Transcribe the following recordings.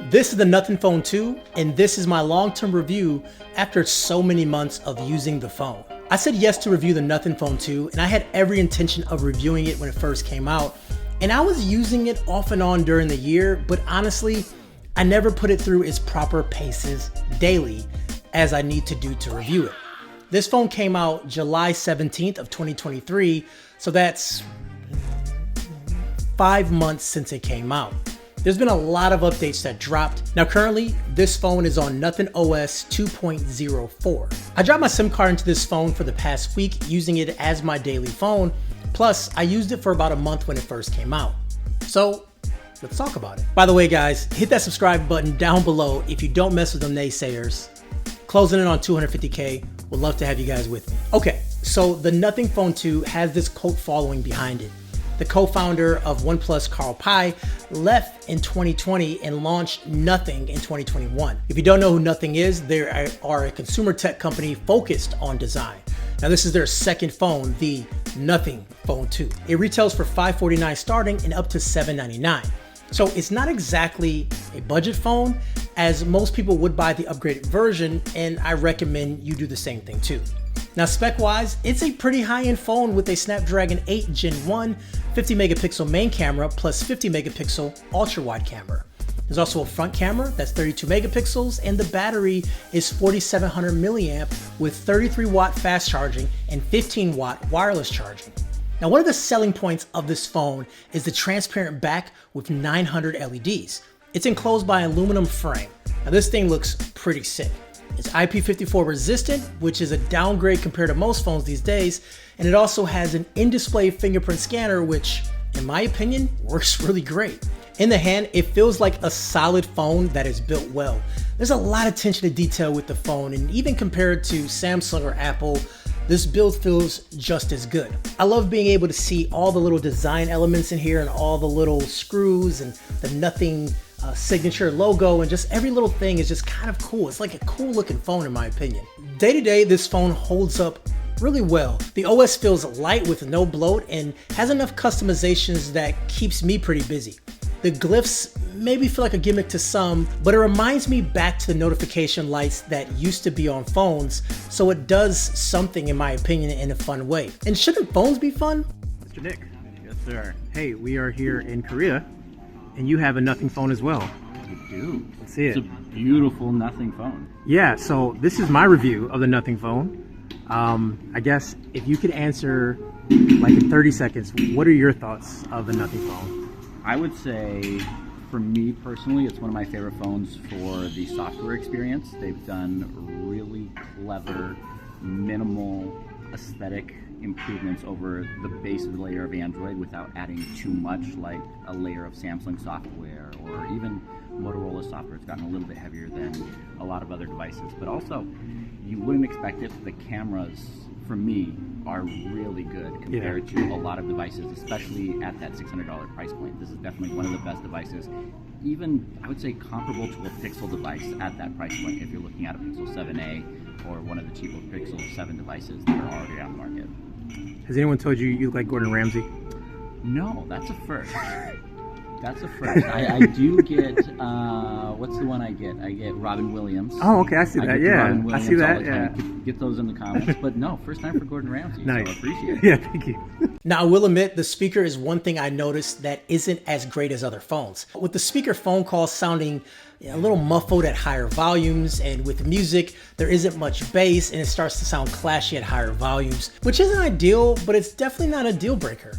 This is the Nothing Phone 2, and this is my long-term review after so many months of using the phone. I said yes to review the Nothing Phone 2, and I had every intention of reviewing it when it first came out, and I was using it off and on during the year, but honestly, I never put it through its proper paces daily as I need to do to review it. This phone came out July 17th of 2023, so that's 5 months since it came out. There's been a lot of updates that dropped. Now currently, this phone is on Nothing OS 2.04. I dropped my SIM card into this phone for the past week using it as my daily phone. Plus, I used it for about a month when it first came out. So let's talk about it. By the way guys, hit that subscribe button down below if you don't mess with them naysayers. Closing in on 250K, would love to have you guys with me. Okay, so the Nothing Phone 2 has this cult following behind it. The co-founder of OnePlus, Carl Pei, left in 2020 and launched Nothing in 2021. If you don't know who Nothing is, they are a consumer tech company focused on design. Now this is their second phone, the Nothing Phone 2. It retails for $549 starting and up to $799. So it's not exactly a budget phone, as most people would buy the upgraded version, and I recommend you do the same thing too. Now spec-wise, it's a pretty high-end phone with a Snapdragon 8 Gen 1, 50 megapixel main camera plus 50 megapixel ultra-wide camera. There's also a front camera that's 32 megapixels, and the battery is 4700 milliamp with 33 watt fast charging and 15 watt wireless charging. Now one of the selling points of this phone is the transparent back with 900 LEDs. It's enclosed by an aluminum frame. Now this thing looks pretty sick. It's IP54 resistant, which is a downgrade compared to most phones these days, and it also has an in-display fingerprint scanner, which, in my opinion, works really great. In the hand, it feels like a solid phone that is built well. There's a lot of attention to detail with the phone, and even compared to Samsung or Apple, this build feels just as good. I love being able to see all the little design elements in here and all the little screws and the Nothing signature logo, and just every little thing is just kind of cool. It's like a cool looking phone in my opinion. Day to day, this phone holds up really well. The OS feels light with no bloat and has enough customizations that keeps me pretty busy. The glyphs maybe feel like a gimmick to some, but it reminds me back to the notification lights that used to be on phones, so it does something in my opinion in a fun way. And shouldn't phones be fun? Mr. Nick. Yes, sir. Hey, we are here in Korea, and you have a Nothing phone as well. I do. Let's see it. It's a beautiful Nothing phone. Yeah, so this is my review of the Nothing phone. I guess if you could answer like in 30 seconds, what are your thoughts of the Nothing phone? I would say, for me personally, it's one of my favorite phones for the software experience. They've done really clever, minimal aesthetic improvements over the base layer of Android without adding too much, like a layer of Samsung software or even Motorola software. It's gotten a little bit heavier than a lot of other devices, but also you wouldn't expect it. The cameras, for me, are really good compared to a lot of devices, especially at that $600 price point. This is definitely one of the best devices, even I would say comparable to a Pixel device at that price point if you're looking at a Pixel 7a or one of the cheaper Pixel 7 devices that are already on the market. Has anyone told you you look like Gordon Ramsay? No, that's a first. That's a first. I do get, what's the one I get? I get Robin Williams. Oh, okay, I see that, yeah. I see that, yeah. Get those in the comments, but no, first time for Gordon Ramsay, nice. So I appreciate it. Yeah, thank you. Now, I will admit, the speaker is one thing I noticed that isn't as great as other phones. With the speaker phone calls sounding a little muffled at higher volumes, and with music, there isn't much bass, and it starts to sound clashy at higher volumes, which isn't ideal, but it's definitely not a deal breaker.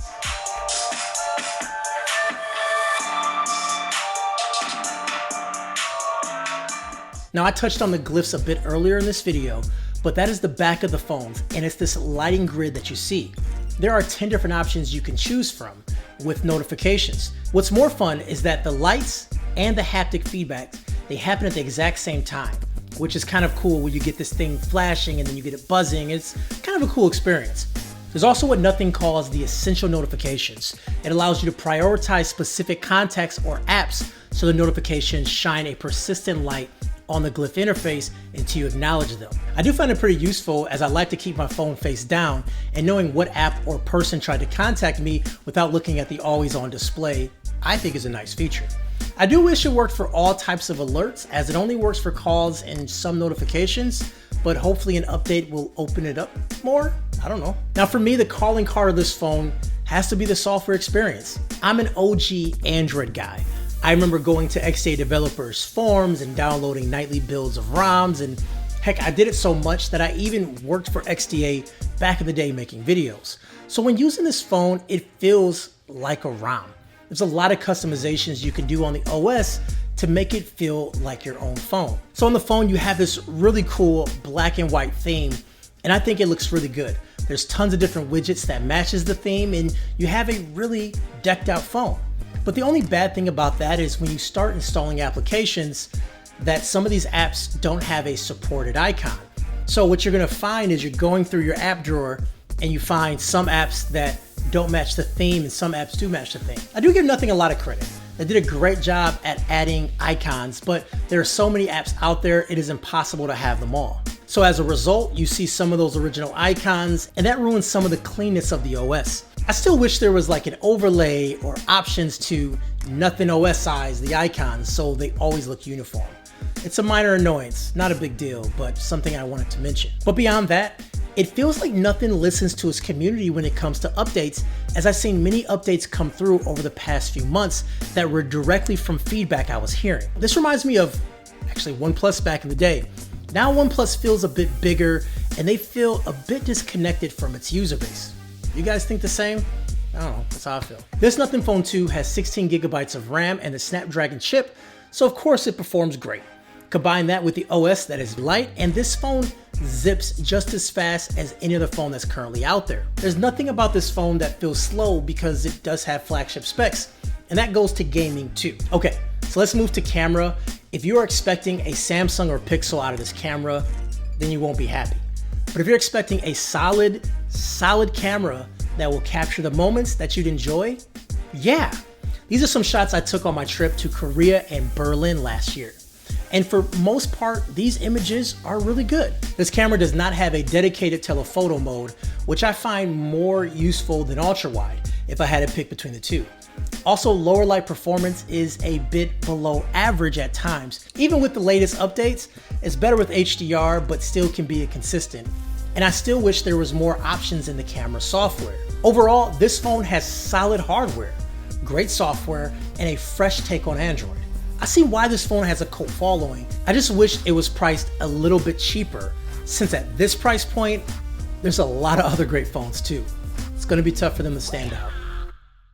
Now I touched on the glyphs a bit earlier in this video, but that is the back of the phones, and it's this lighting grid that you see. There are 10 different options you can choose from with notifications. What's more fun is that the lights and the haptic feedback, they happen at the exact same time, which is kind of cool when you get this thing flashing and then you get it buzzing. It's kind of a cool experience. There's also what Nothing calls the essential notifications. It allows you to prioritize specific contacts or apps so the notifications shine a persistent light on the Glyph interface until you acknowledge them. I do find it pretty useful, as I like to keep my phone face down, and knowing what app or person tried to contact me without looking at the always on display, I think is a nice feature. I do wish it worked for all types of alerts, as it only works for calls and some notifications, but hopefully an update will open it up more. I don't know. Now for me, the calling card of this phone has to be the software experience. I'm an OG Android guy. I remember going to XDA developers forums and downloading nightly builds of ROMs, and heck, I did it so much that I even worked for XDA back in the day making videos. So when using this phone, it feels like a ROM. There's a lot of customizations you can do on the OS to make it feel like your own phone. So on the phone, you have this really cool black and white theme, and I think it looks really good. There's tons of different widgets that matches the theme, and you have a really decked out phone. But the only bad thing about that is when you start installing applications, that some of these apps don't have a supported icon. So what you're gonna find is you're going through your app drawer and you find some apps that don't match the theme and some apps do match the theme. I do give Nothing a lot of credit. They did a great job at adding icons, but there are so many apps out there, it is impossible to have them all. So as a result, you see some of those original icons, and that ruins some of the cleanness of the OS. I still wish there was like an overlay or options to Nothing OS-ize the icons so they always look uniform. It's a minor annoyance, not a big deal, but something I wanted to mention. But beyond that, it feels like Nothing listens to its community when it comes to updates, as I've seen many updates come through over the past few months that were directly from feedback I was hearing. This reminds me of actually OnePlus back in the day. Now OnePlus feels a bit bigger and they feel a bit disconnected from its user base. You guys think the same? I don't know, that's how I feel. This Nothing Phone 2 has 16 gigabytes of RAM and the Snapdragon chip, so of course it performs great. Combine that with the OS that is light, and this phone zips just as fast as any other phone that's currently out there. There's nothing about this phone that feels slow because it does have flagship specs, and that goes to gaming too. Okay, so let's move to camera. If you are expecting a Samsung or Pixel out of this camera, then you won't be happy. But if you're expecting a solid camera that will capture the moments that you'd enjoy, yeah. These are some shots I took on my trip to Korea and Berlin last year. And for most part, these images are really good. This camera does not have a dedicated telephoto mode, which I find more useful than ultra wide if I had to pick between the two. Also, lower light performance is a bit below average at times. Even with the latest updates, it's better with HDR, but still can be inconsistent. And I still wish there was more options in the camera software. Overall, this phone has solid hardware, great software, and a fresh take on Android. I see why this phone has a cult following. I just wish it was priced a little bit cheaper, since at this price point, there's a lot of other great phones too. It's gonna be tough for them to stand out.